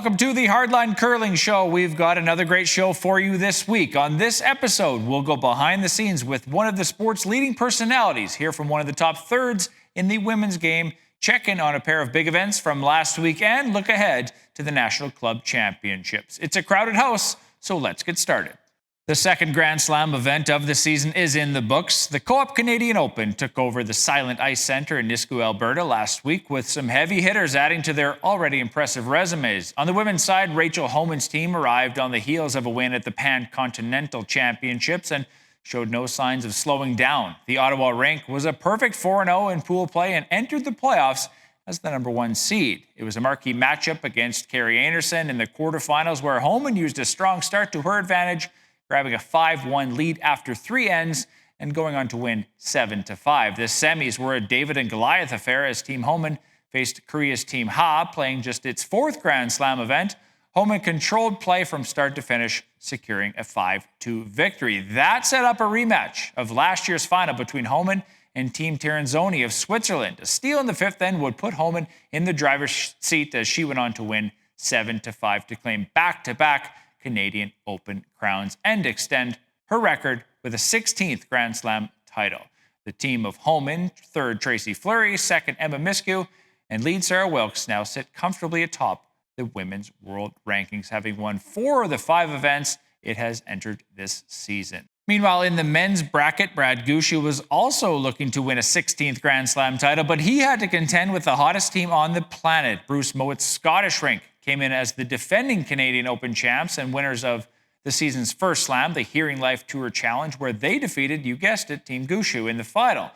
Welcome to the Hardline Curling Show. We've got another great show for you this week. On this episode, we'll go behind the scenes with one of the sport's leading personalities, hear from one of the top thirds in the women's game, check in on a pair of big events from last week, and look ahead to the National Club Championships. It's a crowded house, so let's get started. The second Grand Slam event of the season is in the books. The Coop Canadian Open took over the Silent Ice Centre in Nisku, Alberta last week with some heavy hitters adding to their already impressive resumes. On the women's side, Rachel Homan's team arrived on the heels of a win at the Pan-Continental Championships and showed no signs of slowing down. The Ottawa Rink was a perfect 4-0 in pool play and entered the playoffs as the number one seed. It was a marquee matchup against Carrie Anderson in the quarterfinals where Homan used a strong start to her advantage, grabbing a 5-1 lead after three ends and going on to win 7-5. The semis were a David and Goliath affair as Team Homan faced Korea's Team Ha, playing just its fourth Grand Slam event. Homan controlled play from start to finish, securing a 5-2 victory. That set up a rematch of last year's final between Homan and Team Tiranzoni of Switzerland. A steal in the fifth end would put Homan in the driver's seat as she went on to win 7-5 to claim back-to-back Canadian Open crowns and extend her record with a 16th Grand Slam title. The team of Homan, third Tracy Fleury, second Emma Miskew, and lead Sarah Wilkes now sit comfortably atop the women's world rankings, having won 4 of the 5 events it has entered this season. Meanwhile, in the men's bracket, Brad Gushue was also looking to win a 16th Grand Slam title, but he had to contend with the hottest team on the planet. Bruce Mowatt's Scottish rink came in as the defending Canadian Open champs and winners of the season's first slam, the Hearing Life Tour Challenge, where they defeated, you guessed it, Team Gushue in the final.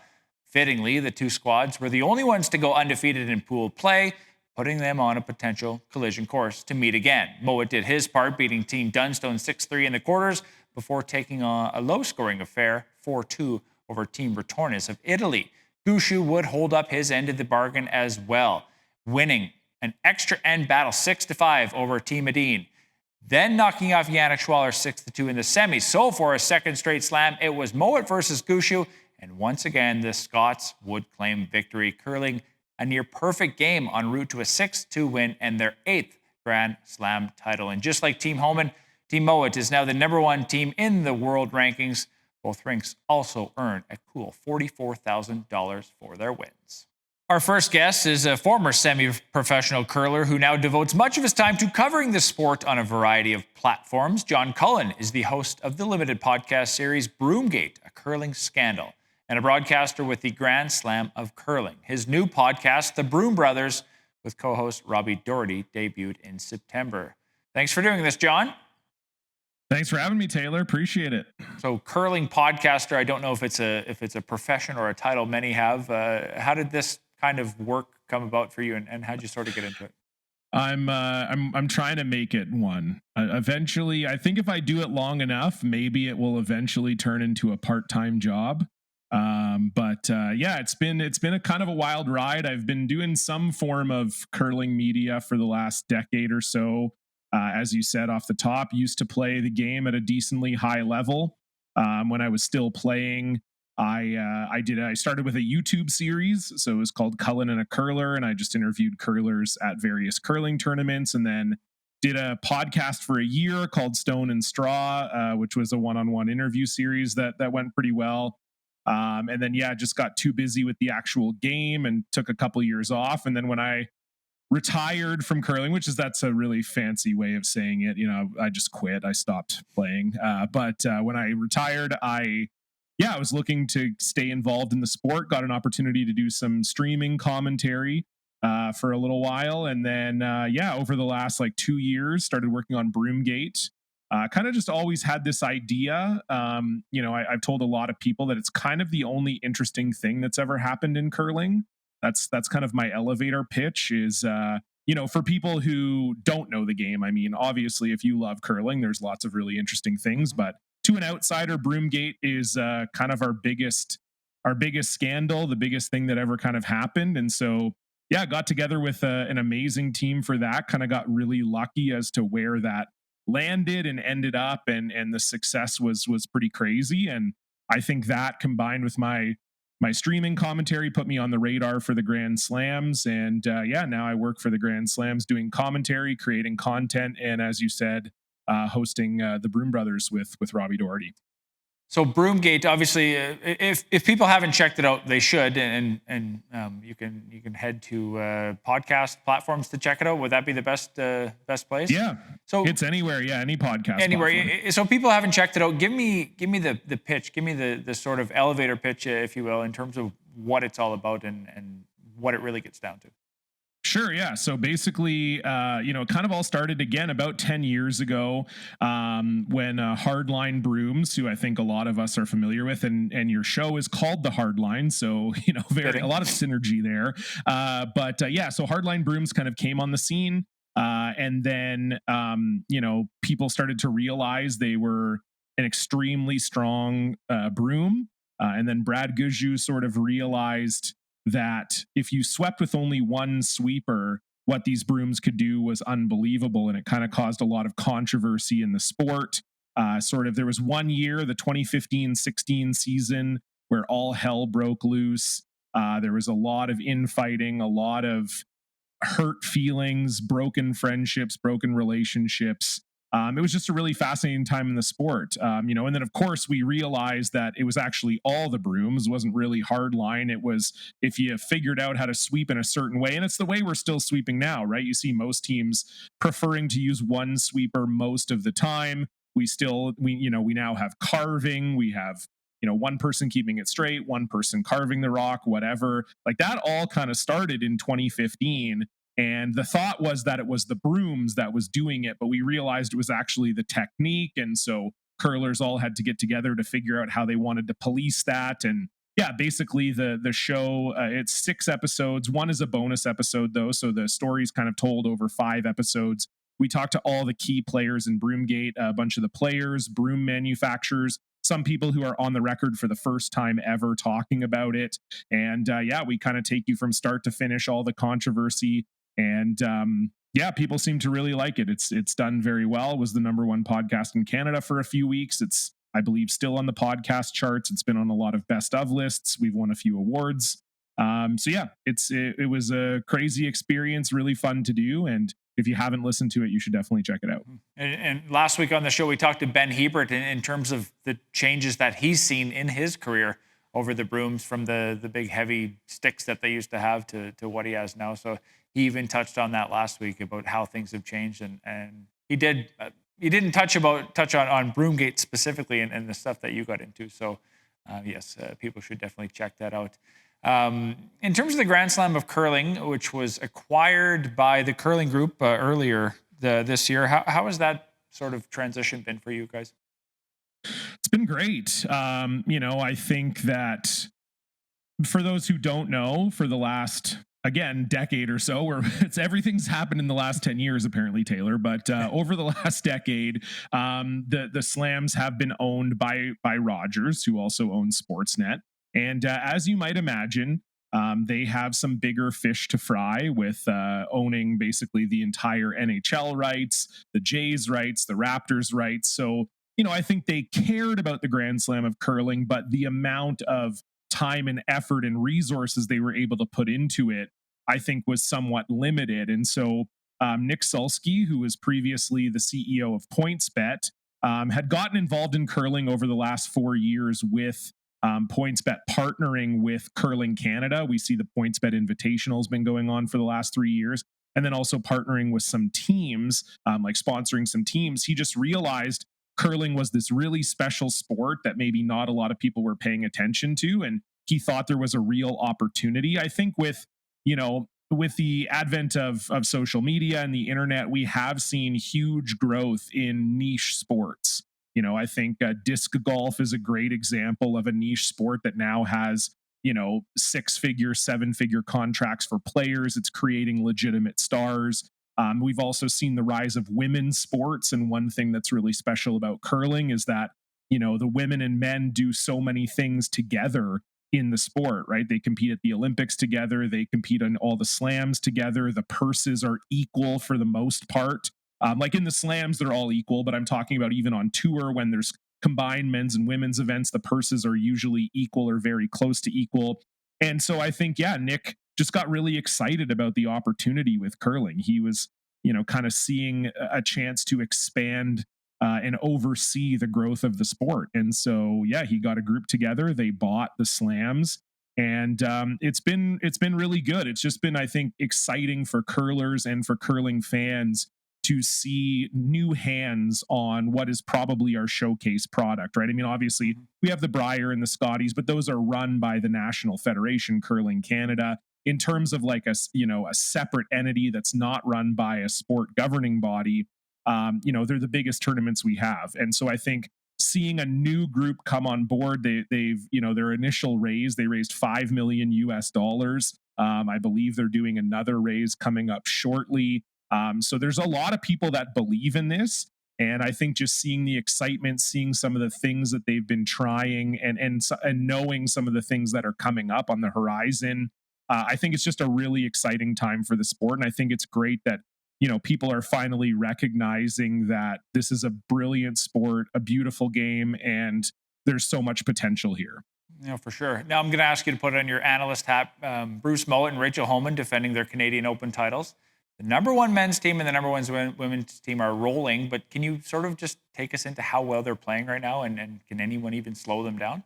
Fittingly, the two squads were the only ones to go undefeated in pool play, putting them on a potential collision course to meet again. Mowatt did his part, beating Team Dunstone 6-3 in the quarters before taking on a low-scoring affair, 4-2 over Team Retornis of Italy. Gushue would hold up his end of the bargain as well, winning an extra end battle 6-5 over Team Medine, then knocking off Yannick Schwaller 6-2 in the semis. So for a second straight slam, it was Mowatt versus Gushue, and once again, the Scots would claim victory, curling a near-perfect game en route to a 6-2 win and their 8th Grand Slam title. And just like Team Homan, Team Mowatt is now the number one team in the world rankings. Both rinks also earned a cool $44,000 for their wins. Our first guest is a former semi-professional curler who now devotes much of his time to covering the sport on a variety of platforms. John Cullen is the host of the limited podcast series Broomgate, a curling scandal, and a broadcaster with the Grand Slam of Curling. His new podcast, The Broom Brothers, with co-host Robbie Doherty, debuted in September. Thanks for doing this, John. Thanks for having me, Taylor. Appreciate it. So, curling podcaster, I don't know if it's a profession or a title many have. How did this kind of work come about for you, and how'd you sort of get into it? I'm trying to make it one. Eventually, I think if I do it long enough, maybe it will eventually turn into a part-time job. Yeah, it's been a kind of a wild ride. I've been doing some form of curling media for the last decade or so. As you said off the top, used to play the game at a decently high level. When I was still playing, I started with a YouTube series, so it was called Cullen and a Curler, and I just interviewed curlers at various curling tournaments, and then did a podcast for a year called Stone and Straw, which was a one-on-one interview series that went pretty well. And then, just got too busy with the actual game and took a couple years off. And then when I retired from curling, that's a really fancy way of saying it, I just quit. I stopped playing. But when I retired, I was looking to stay involved in the sport, got an opportunity to do some streaming commentary for a little while. And then, over the last 2 years, started working on Broomgate. Kind of just always had this idea. I've told a lot of people that it's kind of the only interesting thing that's ever happened in curling. That's kind of my elevator pitch is, for people who don't know the game. I mean, obviously, if you love curling, there's lots of really interesting things, but to an outsider, Broomgate is kind of our biggest scandal, the biggest thing that ever kind of happened. And so, got together with an amazing team for that, kind of got really lucky as to where that landed and ended up, and the success was pretty crazy. And I think that combined with my my streaming commentary put me on the radar for the Grand Slams. And now I work for the Grand Slams doing commentary, creating content, and as you said, hosting the Broom Brothers with Robbie Doherty. So Broomgate, obviously, if people haven't checked it out, they should, and you can head to podcast platforms to check it out. Would that be the best place? Yeah. So it's anywhere. Yeah, any podcast. Anywhere. Platform. So people haven't checked it out. Give me the pitch. Give me the sort of elevator pitch, if you will, in terms of what it's all about and what it really gets down to. Sure. Yeah. So basically, it kind of all started again about 10 years ago when Hardline Brooms, who I think a lot of us are familiar with, and your show is called The Hardline. So, a lot of synergy there. So Hardline Brooms kind of came on the scene. And then, people started to realize they were an extremely strong broom. And then Brad Gujju sort of realized that if you swept with only one sweeper, what these brooms could do was unbelievable. And it kind of caused a lot of controversy in the sport. There was one year, the 2015-16 season, where all hell broke loose. There was a lot of infighting, a lot of hurt feelings, broken friendships, broken relationships. It was just a really fascinating time in the sport, and then of course we realized that it was actually all the brooms. It wasn't really Hardline. It was if you figured out how to sweep in a certain way, and it's the way we're still sweeping now, right? You see most teams preferring to use one sweeper most of the time. We now have carving. We have one person keeping it straight, one person carving the rock, whatever. Like that all kind of started in 2015. And the thought was that it was the brooms that was doing it, but we realized it was actually the technique. And so curlers all had to get together to figure out how they wanted to police that. And yeah, basically the show, it's 6 episodes. One is a bonus episode though. So the story's kind of told over 5 episodes. We talked to all the key players in Broomgate, a bunch of the players, broom manufacturers, some people who are on the record for the first time ever talking about it. And we kind of take you from start to finish, all the controversy. And people seem to really like it. It's done very well. It was the ¡1 podcast in Canada for a few weeks. It's, I believe, still on the podcast charts. It's been on a lot of best of lists. We've won a few awards. It was a crazy experience, really fun to do. And if you haven't listened to it, you should definitely check it out. And last week on the show, we talked to Ben Hebert in terms of the changes that he's seen in his career over the brooms, from the big heavy sticks that they used to have to what he has now. So he even touched on that last week about how things have changed, and he didn't touch on Broomgate specifically and the stuff that you got into. So people should definitely check that out. In terms of the Grand Slam of Curling, which was acquired by the Curling Group earlier this year, how has that sort of transition been for you guys? It's been great. I think that for those who don't know, for the last, again, decade or so, where everything's happened in the last 10 years, apparently, Taylor, but over the last decade, the slams have been owned by Rogers, who also owns Sportsnet. And as you might imagine, they have some bigger fish to fry with owning basically the entire NHL rights, the Jays rights, the Raptors rights. So, I think they cared about the Grand Slam of curling, but the amount of time and effort and resources they were able to put into it, I think, was somewhat limited. And so Nick Sulsky, who was previously the CEO of PointsBet, had gotten involved in curling over the last 4 years with PointsBet partnering with Curling Canada. We see the PointsBet Invitational has been going on for the last 3 years. And then also partnering with some teams, like sponsoring some teams. He just realized curling was this really special sport that maybe not a lot of people were paying attention to. And he thought there was a real opportunity. I think with the advent of social media and the internet, we have seen huge growth in niche sports. I think disc golf is a great example of a niche sport that now has, 6-figure, 7-figure contracts for players. It's creating legitimate stars. We've also seen the rise of women's sports. And one thing that's really special about curling is that, the women and men do so many things together in the sport, right? They compete at the Olympics together. They compete on all the slams together. The purses are equal for the most part. Like in the slams, they're all equal, but I'm talking about even on tour when there's combined men's and women's events, the purses are usually equal or very close to equal. And so I think, yeah, Nick just got really excited about the opportunity with curling. He was, kind of seeing a chance to expand and oversee the growth of the sport. And so, yeah, he got a group together. They bought the slams, and it's been really good. It's just been, I think, exciting for curlers and for curling fans to see new hands on what is probably our showcase product, right? I mean, obviously, we have the Brier and the Scotties, but those are run by the National Federation Curling Canada. In terms of like a separate entity that's not run by a sport governing body, they're the biggest tournaments we have. And so I think seeing a new group come on board, they've their initial raise, they raised $5 million US. I believe they're doing another raise coming up shortly. So there's a lot of people that believe in this. And I think just seeing the excitement, seeing some of the things that they've been trying, and knowing some of the things that are coming up on the horizon, I think it's just a really exciting time for the sport. And I think it's great that people are finally recognizing that this is a brilliant sport, a beautiful game, and there's so much potential here. For sure. Now I'm going to ask you to put on your analyst hat. Bruce Mowat and Rachel Homan defending their Canadian Open titles. The number one men's team and the number one women's team are rolling, but can you sort of just take us into how well they're playing right now, and can anyone even slow them down?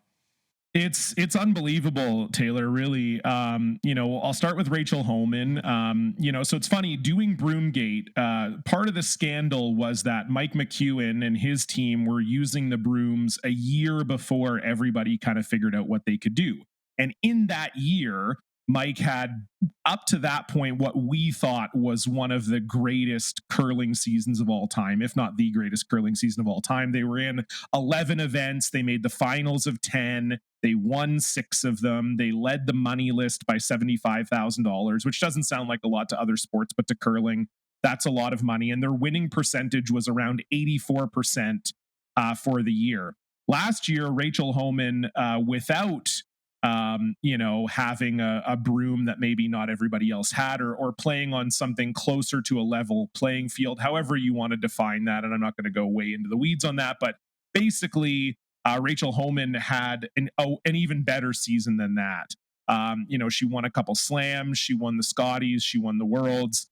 It's unbelievable, Taylor, really. I'll start with Rachel Homan. So it's funny doing Broomgate. Part of the scandal was that Mike McEwen and his team were using the brooms a year before everybody kind of figured out what they could do. And in that year, Mike had, up to that point, what we thought was one of the greatest curling seasons of all time, if not the greatest curling season of all time. They were in 11 events. They made the finals of 10. They won 6 of them. They led the money list by $75,000, which doesn't sound like a lot to other sports, but to curling, that's a lot of money. And their winning percentage was around 84% for the year. Last year, Rachel Homan, without having a broom that maybe not everybody else had, or playing on something closer to a level playing field, however you want to define that. And I'm not going to go way into the weeds on that, but basically, Rachel Homan had an even better season than that. She won a couple slams, she won the Scotties, she won the Worlds.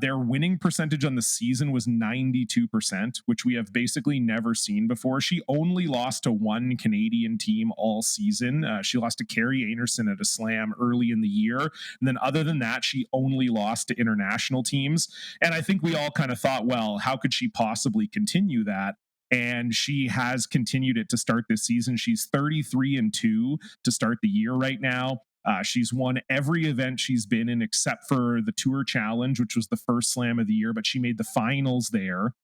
Their winning percentage on the season was 92%, which we have basically never seen before. She only lost to one Canadian team all season. She lost to Carrie Anerson at a slam early in the year. And then other than that, she only lost to international teams. And I think we all kind of thought, well, how could she possibly continue that? And she has continued it to start this season. She's 33-2 to start the year right now. She's won every event she's been in except for the Tour Challenge, which was the first slam of the year, but she made the finals there.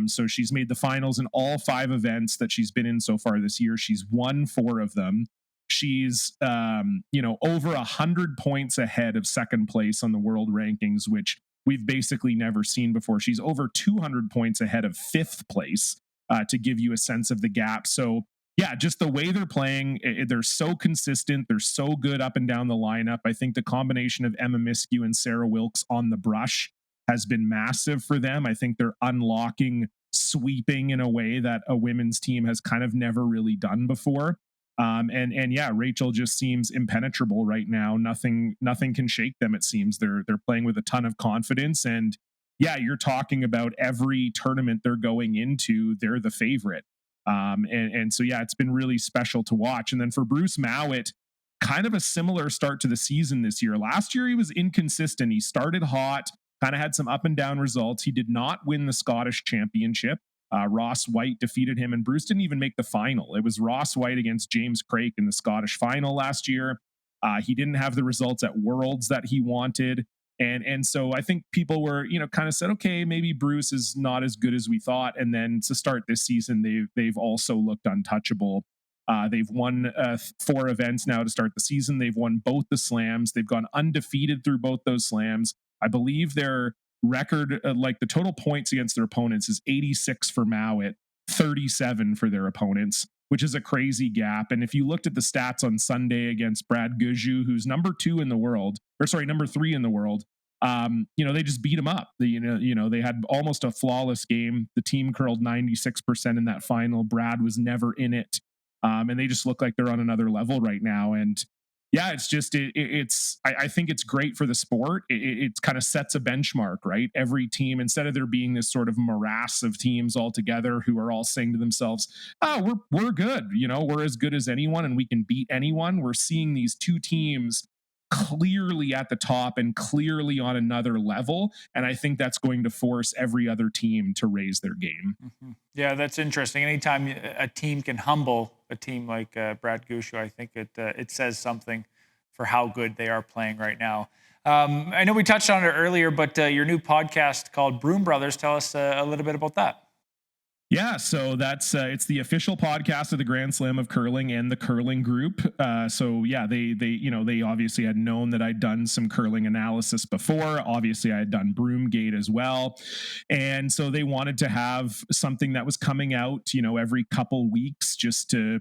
So she's made the finals in all 5 events that she's been in so far this year. She's won 4 of them. She's, over 100 points ahead of second place on the world rankings, which we've basically never seen before. She's over 200 points ahead of 5th place, to give you a sense of the gap. So, yeah, just the way they're playing, they're so consistent. They're so good up and down the lineup. I think the combination of Emma Miskew and Sarah Wilkes on the brush has been massive for them. I think they're unlocking sweeping in a way that a women's team has kind of never really done before. And yeah, Rachel just seems impenetrable right now. Nothing can shake them. It seems they're playing with a ton of confidence. And yeah, you're talking about every tournament they're going into, they're the favorite. And so, yeah, it's been really special to watch. And then for Bruce Mowat, kind of a similar start to the season this year. Last year, he was inconsistent. He started hot, kind of had some up and down results. He did not win the Scottish Championship. Ross White defeated him, and Bruce didn't even make the final. It was Ross White against James Craik in the Scottish final last year. He didn't have the results at Worlds that he wanted. And so I think people were, kind of said, okay, maybe Bruce is not as good as we thought. And then to start this season, they've also looked untouchable. They've won 4 events now to start the season. They've won both the slams. They've gone undefeated through both those slams. I believe their record, like the total points against their opponents, is 86 for Mowat, 37 for their opponents, which is a crazy gap. And if you looked at the stats on Sunday against Brad Guju, who's number 3 in the world, they just beat them up. They had almost a flawless game. The team curled 96% in that final. Brad was never in it. And they just look like they're on another level right now. And yeah, it's just, I think it's great for the sport. It kind of sets a benchmark, right? Every team, instead of there being this sort of morass of teams all together who are all saying to themselves, oh, we're good. We're as good as anyone and we can beat anyone. We're seeing these two teams clearly at the top and clearly on another level. And I think that's going to force every other team to raise their game. Mm-hmm. Yeah, that's interesting. Anytime a team can humble a team like Brad Gushu, I think it says something for how good they are playing right now. I know we touched on it earlier, but your new podcast called Broom Brothers, tell us a little bit about that. Yeah, so that's it's the official podcast of the Grand Slam of Curling and the Curling Group. So yeah, they obviously had known that I'd done some curling analysis before. Obviously, I had done Broomgate as well, and so they wanted to have something that was coming out, every couple weeks, just to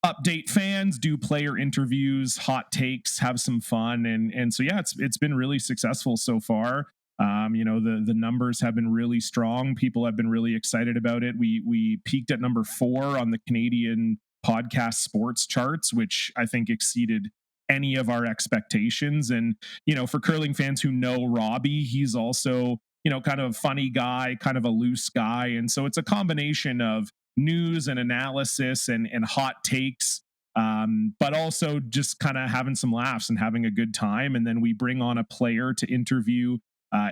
update fans, do player interviews, hot takes, have some fun, and so yeah, it's been really successful so far. The numbers have been really strong. People have been really excited about it. We peaked at number 4 on the Canadian podcast sports charts, which I think exceeded any of our expectations. And, for curling fans who know Robbie, he's also, kind of a funny guy, kind of a loose guy. And so it's a combination of news and analysis and hot takes, but also just kind of having some laughs and having a good time. And then we bring on a player to interview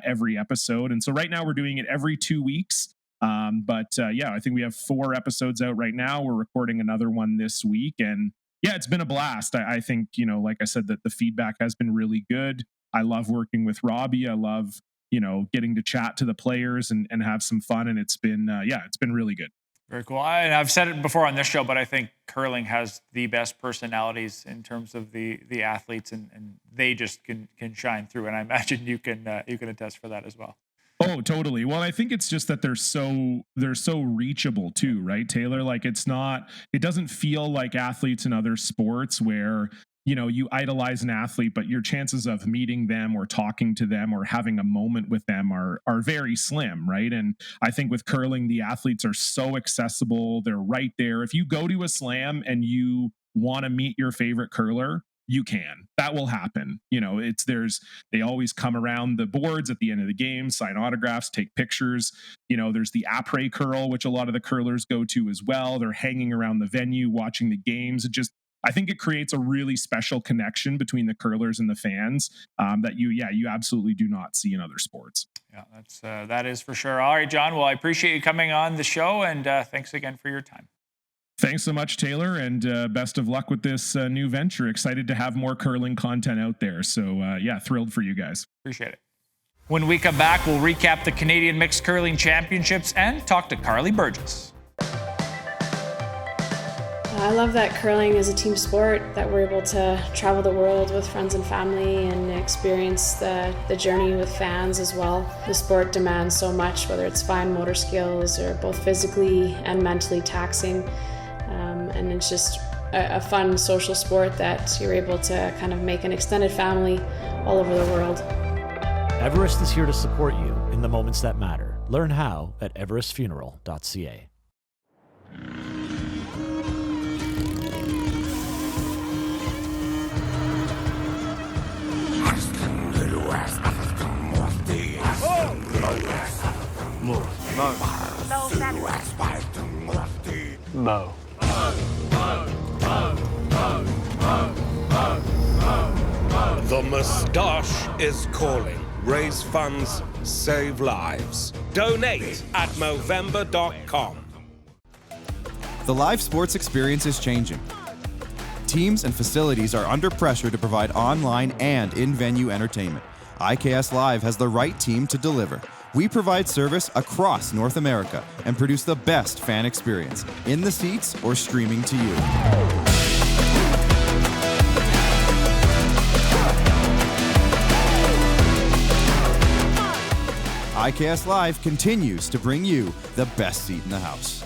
every episode. And so right now we're doing it every 2 weeks. But I think we have 4 episodes out right now. We're recording another one this week. And yeah, it's been a blast. I think, like I said, that the feedback has been really good. I love working with Robbie. I love, getting to chat to the players and have some fun. And it's been really good. Very cool. And I've said it before on this show, but I think curling has the best personalities in terms of the athletes, and they just can shine through. And I imagine you can attest for that as well. Oh, totally. Well, I think it's just that they're so reachable too, right, Taylor? Like it doesn't feel like athletes in other sports where, you idolize an athlete, but your chances of meeting them or talking to them or having a moment with them are very slim, right? And I think with curling, the athletes are so accessible. They're right there. If you go to a slam and you want to meet your favorite curler, you can. That will happen. They always come around the boards at the end of the game, sign autographs, take pictures. There's the après curl, which a lot of the curlers go to as well. They're hanging around the venue, watching the games. I think it creates a really special connection between the curlers and the fans that you absolutely do not see in other sports. Yeah, that is for sure. All right, John. Well, I appreciate you coming on the show, and thanks again for your time. Thanks so much, Taylor, and best of luck with this new venture. Excited to have more curling content out there. So thrilled for you guys. Appreciate it. When we come back, we'll recap the Canadian Mixed Curling Championships and talk to Karlee Burgess. I love that curling is a team sport, that we're able to travel the world with friends and family and experience the journey with fans as well. The sport demands so much, whether it's fine motor skills or both physically and mentally taxing. And it's just a fun social sport that you're able to kind of make an extended family all over the world. Everest is here to support you in the moments that matter. Learn how at everestfuneral.ca. Mo. The moustache is calling. Raise funds, save lives. Donate at Movember.com. The live sports experience is changing. Teams and facilities are under pressure to provide online and in-venue entertainment. IKS Live has the right team to deliver. We provide service across North America and produce the best fan experience, in the seats or streaming to you. IKS Live continues to bring you the best seat in the house.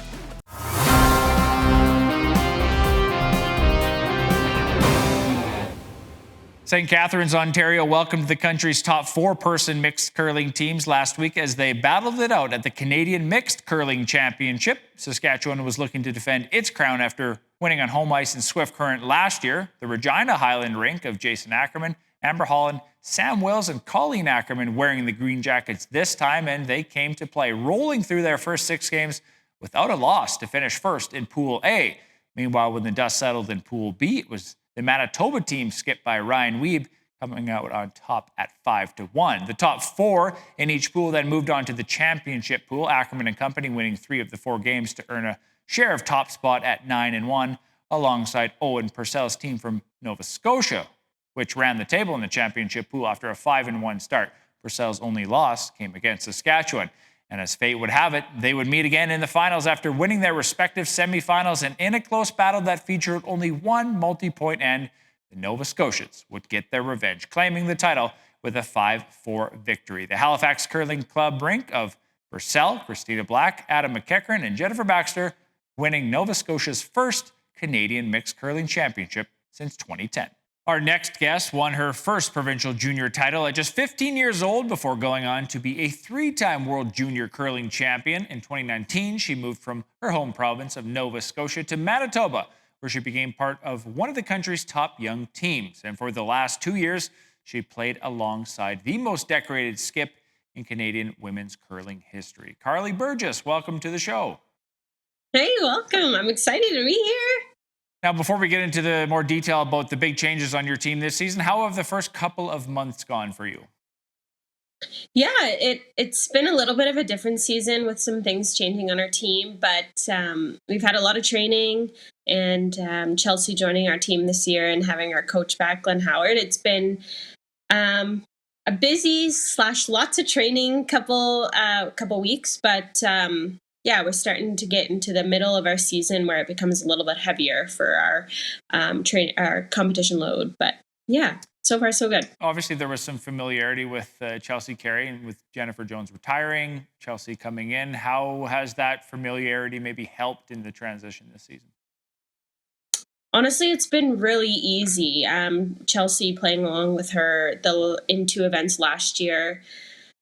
St. Catharines, Ontario welcomed the country's top 4-person mixed curling teams last week as they battled it out at the Canadian Mixed Curling Championship. Saskatchewan was looking to defend its crown after winning on home ice in Swift Current last year. The Regina Highland rink of Jason Ackerman, Amber Holland, Sam Wills, and Colleen Ackerman wearing the Green Jackets this time, and they came to play, rolling through their first 6 games without a loss to finish first in Pool A. Meanwhile, when the dust settled in Pool B, it was the Manitoba team, skipped by Ryan Wiebe, coming out on top at 5-1. The top 4 in each pool then moved on to the championship pool. Ackerman and company winning 3 of the 4 games to earn a share of top spot at 9-1, alongside Owen Purcell's team from Nova Scotia, which ran the table in the championship pool after a 5-1 start. Purcell's only loss came against Saskatchewan. And as fate would have it, they would meet again in the finals after winning their respective semifinals. And in a close battle that featured only one multi-point end, the Nova Scotians would get their revenge, claiming the title with a 5-4 victory. The Halifax Curling Club rink of Purcell, Christina Black, Adam McEachern, and Jennifer Baxter winning Nova Scotia's first Canadian Mixed Curling Championship since 2010. Our next guest won her first provincial junior title at just 15 years old before going on to be a 3-time world junior curling champion. In 2019, she moved from her home province of Nova Scotia to Manitoba, where she became part of one of the country's top young teams. And for the last 2 years, she played alongside the most decorated skip in Canadian women's curling history. Karlee Burgess, welcome to the show. Hey, welcome. I'm excited to be here. Now, before we get into the more detail about the big changes on your team this season, how have the first couple of months gone for you? Yeah, it's been a little bit of a different season with some things changing on our team, but we've had a lot of training, and Chelsea joining our team this year and having our coach back, Glenn Howard. It's been a busy / lots of training couple weeks, but yeah, we're starting to get into the middle of our season where it becomes a little bit heavier for our competition load. But yeah, so far so good. Obviously, there was some familiarity with Chelsea Carey and with Jennifer Jones retiring, Chelsea coming in. How has that familiarity maybe helped in the transition this season? Honestly, it's been really easy. Chelsea playing along with her in 2 events last year.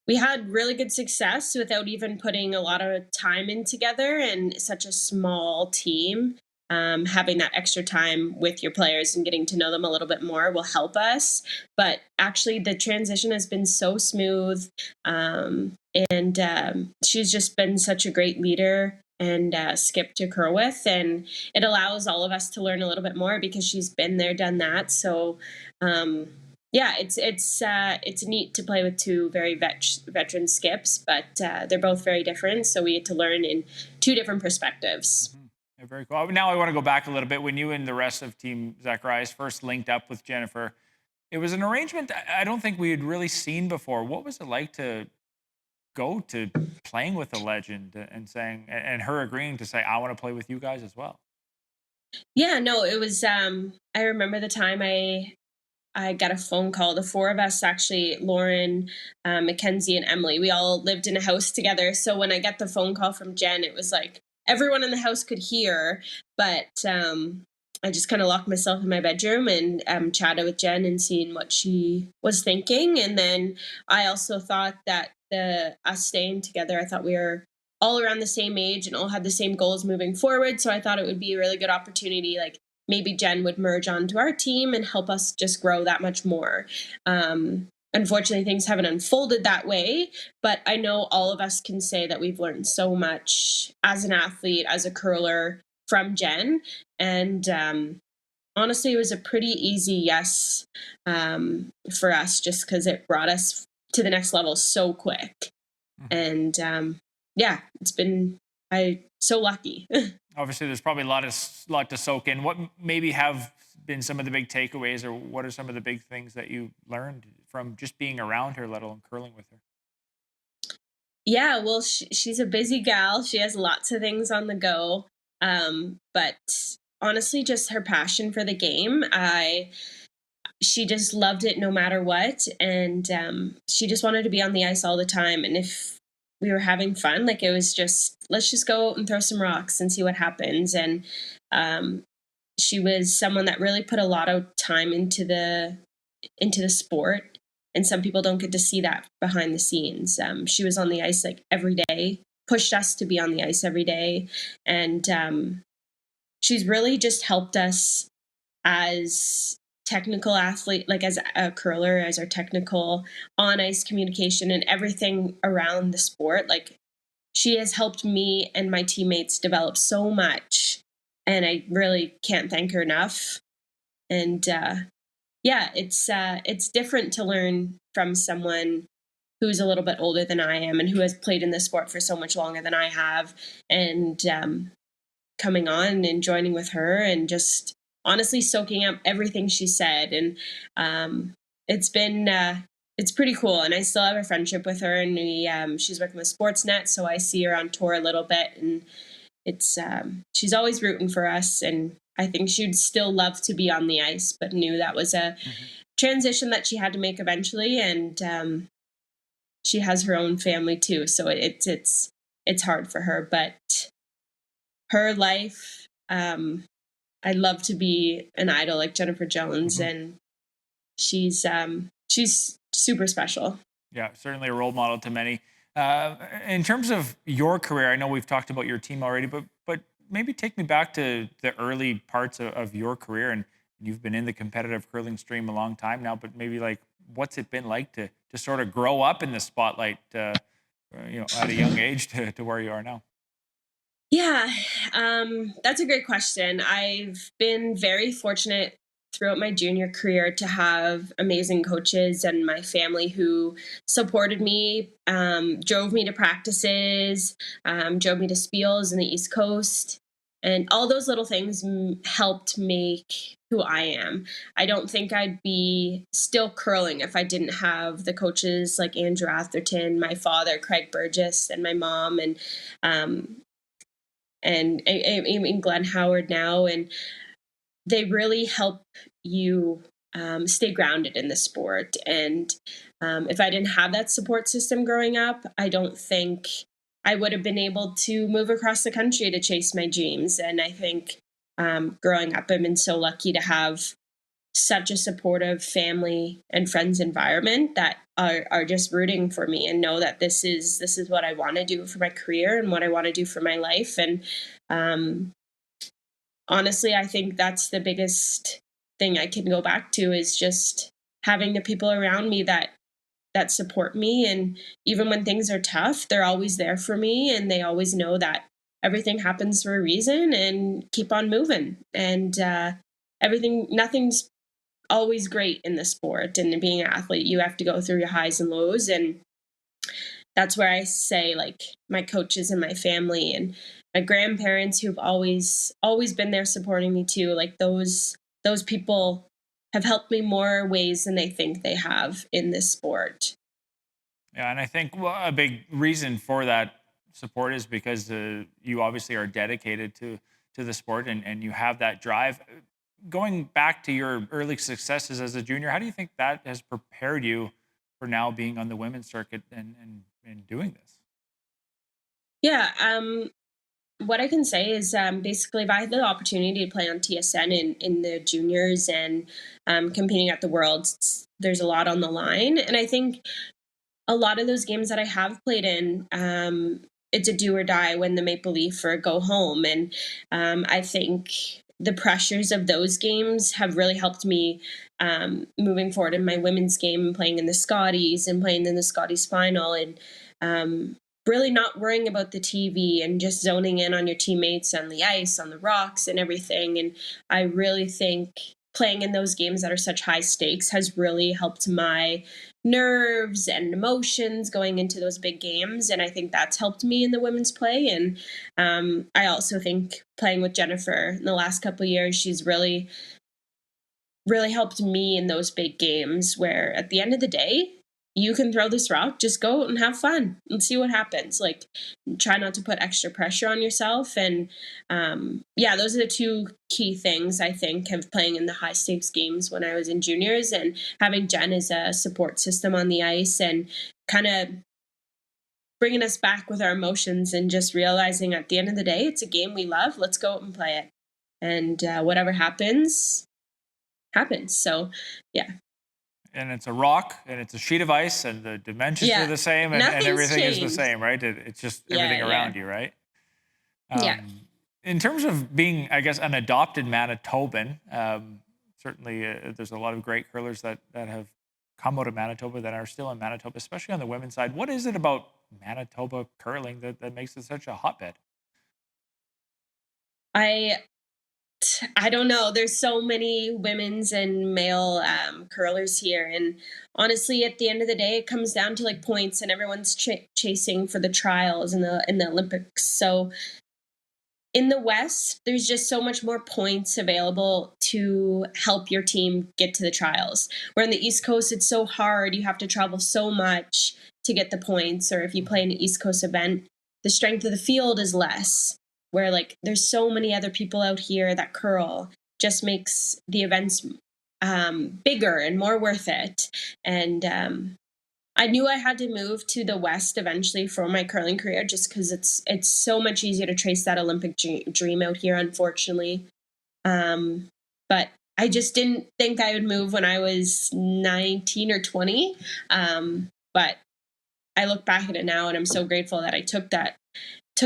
We had really good success without even putting a lot of time in together, and such a small team. Having that extra time with your players and getting to know them a little bit more will help us. But actually, the transition has been so smooth, and she's just been such a great leader and skip to curl with, and it allows all of us to learn a little bit more because she's been there, done that. So. Yeah, it's neat to play with 2 very veteran skips, but they're both very different. So we get to learn in 2 different perspectives. Mm-hmm. Yeah, very cool. Now I want to go back a little bit. When you and the rest of Team Zacharias first linked up with Jennifer, it was an arrangement I don't think we had really seen before. What was it like to go to playing with a legend and her agreeing to say, I want to play with you guys as well? Yeah, no, it was. I remember the time I got a phone call. The 4 of us, actually, Lauren, Mackenzie, and Emily, we all lived in a house together. So when I got the phone call from Jen, it was like everyone in the house could hear. But I just kind of locked myself in my bedroom and chatted with Jen and seeing what she was thinking. And then I also thought that us staying together, I thought we were all around the same age and all had the same goals moving forward. So I thought it would be a really good opportunity, like, maybe Jen would merge onto our team and help us just grow that much more. Unfortunately, things haven't unfolded that way, but I know all of us can say that we've learned so much as an athlete, as a curler from Jen. And honestly, it was a pretty easy yes for us, just because it brought us to the next level so quick. And yeah, I'm so lucky. Obviously, there's probably a lot to soak in. What maybe have been some of the big takeaways, or what are some of the big things that you learned from just being around her, let alone curling with her? Yeah, well, she's a busy gal. She has lots of things on the go. But honestly, just her passion for the game. She just loved it no matter what. And she just wanted to be on the ice all the time. And if we were having fun, like, it was just, let's just go and throw some rocks and see what happens. And she was someone that really put a lot of time into into the sport. And some people don't get to see that behind the scenes. She was on the ice like every day, pushed us to be on the ice every day. And she's really just helped us as technical athlete, like as a curler, as our technical on ice communication and everything around the sport. Like, she has helped me and my teammates develop so much, and I really can't thank her enough. And yeah, it's different to learn from someone who's a little bit older than I am and who has played in this sport for so much longer than I have, and coming on and joining with her and just honestly soaking up everything she said. And it's pretty cool. And I still have a friendship with her, and she's working with Sportsnet, so I see her on tour a little bit, and it's she's always rooting for us. And I think she'd still love to be on the ice, but knew that was a transition that she had to make eventually. And she has her own family too, so it's hard for her. But her life, I'd love to be an idol like Jennifer Jones, and she's super special. Yeah, certainly a role model to many. In terms of your career, I know we've talked about your team already, but maybe take me back to the early parts of your career. And you've been in the competitive curling stream a long time now, but maybe like, what's it been like to sort of grow up in the spotlight, at a young age to where you are now? Yeah, that's a great question. I've been very fortunate throughout my junior career to have amazing coaches and my family who supported me, drove me to practices, drove me to Spiels in the East Coast. And all those little things helped make who I am. I don't think I'd be still curling if I didn't have the coaches like Andrew Atherton, my father, Craig Burgess, and my mom, and in Glenn Howard now. And they really help you stay grounded in the sport. And if I didn't have that support system growing up, I don't think I would have been able to move across the country to chase my dreams. And I think growing up, I've been so lucky to have such a supportive family and friends environment that are just rooting for me and know that this is what I want to do for my career and what I want to do for my life. And honestly, I think that's the biggest thing I can go back to, is just having the people around me that support me. And even when things are tough, they're always there for me, and they always know that everything happens for a reason and keep on moving. And nothing's always great in the sport, and being an athlete, you have to go through your highs and lows. And that's where I say, like, my coaches and my family and my grandparents, who've always been there supporting me too, like those people have helped me more ways than they think they have in this sport. Yeah, and I think a big reason for that support is because you obviously are dedicated to the sport, and you have that drive. Going back to your early successes as a junior, how do you think that has prepared you for now being on the women's circuit and doing this? Yeah, what I can say is basically, if I had the opportunity to play on TSN in the juniors and competing at the Worlds, there's a lot on the line. And I think a lot of those games that I have played in, it's a do or die, win the Maple Leaf or go home. And I think the pressures of those games have really helped me moving forward in my women's game, playing in the Scotties and playing in the Scotties final, and really not worrying about the TV and just zoning in on your teammates on the ice, on the rocks and everything. And I really think playing in those games that are such high stakes has really helped my nerves and emotions going into those big games. And I think that's helped me in the women's play. And I also think playing with Jennifer in the last couple of years, she's really, really helped me in those big games where at the end of the day, you can throw this rock, just go and have fun and see what happens. Like, try not to put extra pressure on yourself. And yeah, those are the two key things I think of playing in the high stakes games when I was in juniors, and having Jen as a support system on the ice and kind of bringing us back with our emotions and just realizing at the end of the day, it's a game we love. Let's go out and play it. And whatever happens, happens. So, yeah. And it's a rock, and it's a sheet of ice, and the dimensions are the same, and everything is the same, right? It's just everything around you, right? In terms of being, I guess, an adopted Manitoban, certainly there's a lot of great curlers that have come out of Manitoba that are still in Manitoba, especially on the women's side. What is it about Manitoba curling that makes it such a hotbed? I don't know. There's so many women's and male curlers here, and honestly, at the end of the day, it comes down to like points, and everyone's chasing for the trials and the Olympics. So in the West, there's just so much more points available to help your team get to the trials. Where in the East Coast, it's so hard. You have to travel so much to get the points, or if you play an East Coast event, the strength of the field is less. Where like there's so many other people out here that curl, just makes the events bigger and more worth it. And I knew I had to move to the West eventually for my curling career, just because it's so much easier to trace that Olympic dream out here, unfortunately. But I just didn't think I would move when I was 19 or 20. But I look back at it now, and I'm so grateful that I took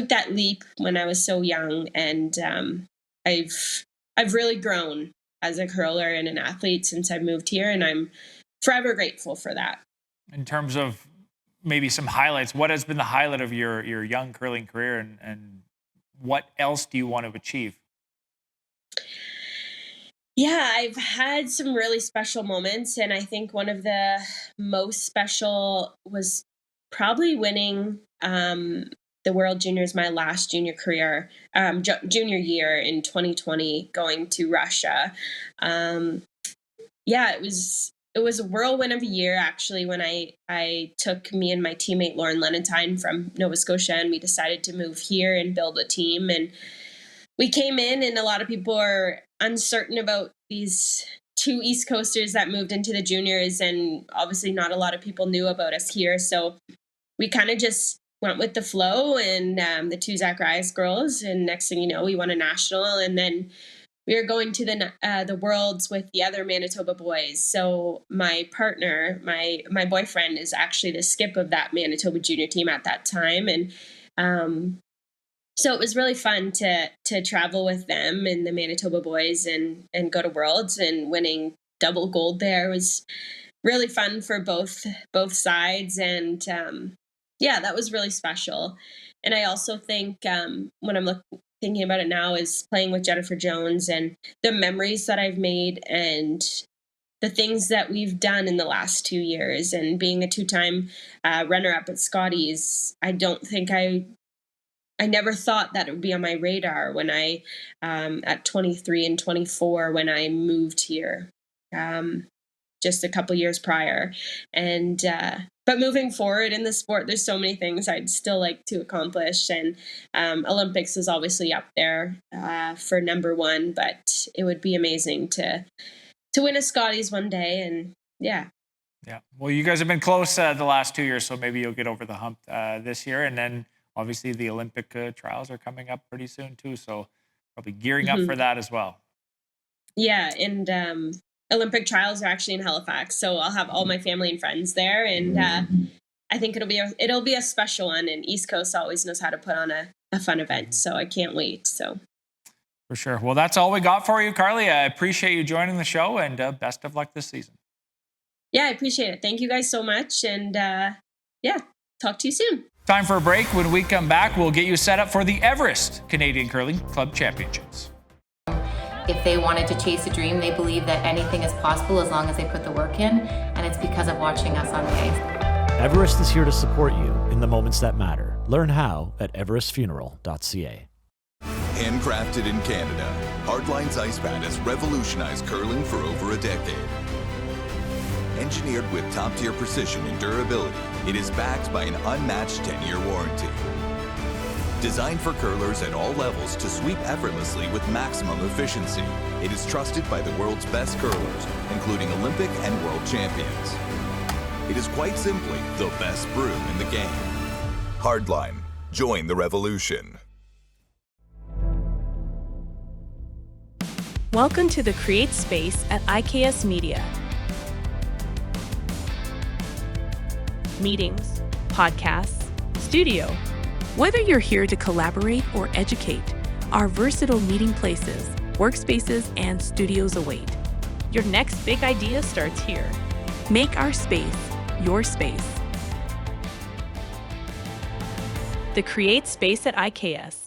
that leap when I was so young, and I've really grown as a curler and an athlete since I moved here, and I'm forever grateful for that. In terms of maybe some highlights, what has been the highlight of your young curling career, and what else do you want to achieve? Yeah, I've had some really special moments, and I think one of the most special was probably winning the World Juniors my last junior junior year in 2020, going to Russia. It was a whirlwind of a year, actually, when I took me and my teammate Lauren Lenentine from Nova Scotia, and we decided to move here and build a team. And we came in, and a lot of people are uncertain about these two East Coasters that moved into the juniors, and obviously not a lot of people knew about us here. So we kind of just went with the flow, and the two Zacharias girls, and next thing you know, we won a national, and then we were going to the Worlds with the other Manitoba boys. So my partner, my boyfriend, is actually the skip of that Manitoba junior team at that time, and so it was really fun to travel with them and the Manitoba boys and go to Worlds, and winning double gold there was really fun for both sides, and yeah, that was really special. And I also think when I'm thinking about it now, is playing with Jennifer Jones and the memories that I've made and the things that we've done in the last 2 years, and being a two-time runner-up at Scotties. I don't think I never thought that it would be on my radar when I at 23 and 24 when I moved here just a couple years prior. And but moving forward in the sport, there's so many things I'd still like to accomplish. And Olympics is obviously up there for number one, but it would be amazing to win a Scotties one day. And yeah. Yeah. Well, you guys have been close the last 2 years, so maybe you'll get over the hump this year. And then obviously the Olympic trials are coming up pretty soon too, so probably gearing up for that as well. Yeah, and Olympic trials are actually in Halifax, so I'll have all my family and friends there, and I think it'll be a special one. And East Coast always knows how to put on a fun event, so I can't wait. So for sure. Well, that's all we got for you, Karlee. I appreciate you joining the show, and best of luck this season. Yeah, I appreciate it. Thank you guys so much, and yeah, talk to you soon. Time for a break. When we come back, we'll get you set up for the Everest Canadian Curling Club Championships. If they wanted to chase a dream, they believe that anything is possible as long as they put the work in, and it's because of watching us on the ice. Everest is here to support you in the moments that matter. Learn how at everestfuneral.ca. Handcrafted in Canada, Hardline's ice pad has revolutionized curling for over a decade. Engineered with top-tier precision and durability, it is backed by an unmatched 10-year warranty. Designed for curlers at all levels to sweep effortlessly with maximum efficiency, it is trusted by the world's best curlers, including Olympic and world champions. It is quite simply the best broom in the game. Hardline. Join the revolution. Welcome to the Create Space at IKS Media. meetings, podcasts, studio. Whether you're here to collaborate or educate, our versatile meeting places, workspaces, and studios await. Your next big idea starts here. Make our space your space. The Create Space at IKS.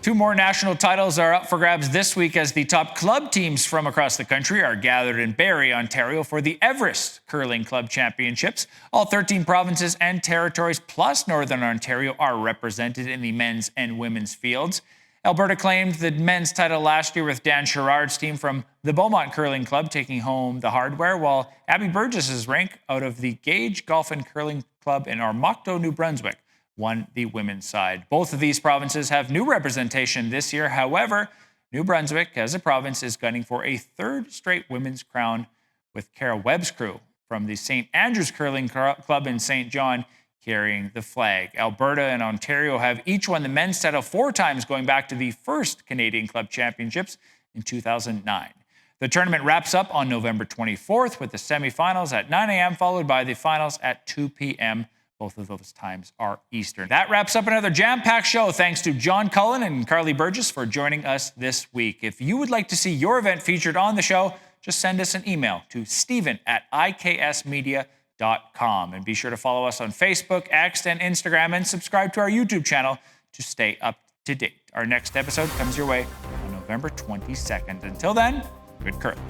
Two more national titles are up for grabs this week as the top club teams from across the country are gathered in Barrie, Ontario for the Everest Curling Club Championships. All 13 provinces and territories plus Northern Ontario are represented in the men's and women's fields. Alberta claimed the men's title last year with Dan Sherrard's team from the Beaumont Curling Club taking home the hardware, while Abby Burgess's rank out of the Gage Golf and Curling Club in Ormocto, New Brunswick, won the women's side. Both of these provinces have new representation this year. However, New Brunswick, as a province, is gunning for a third straight women's crown with Kara Webb's crew from the St. Andrews Curling Club in St. John carrying the flag. Alberta and Ontario have each won the men's title 4 times, going back to the first Canadian Club Championships in 2009. The tournament wraps up on November 24th with the semifinals at 9 a.m., followed by the finals at 2 p.m. Both of those times are Eastern. That wraps up another jam-packed show. Thanks to John Cullen and Karlee Burgess for joining us this week. If you would like to see your event featured on the show, just send us an email to steven@iksmedia.com. And be sure to follow us on Facebook, X, and Instagram, and subscribe to our YouTube channel to stay up to date. Our next episode comes your way on November 22nd. Until then, good curling.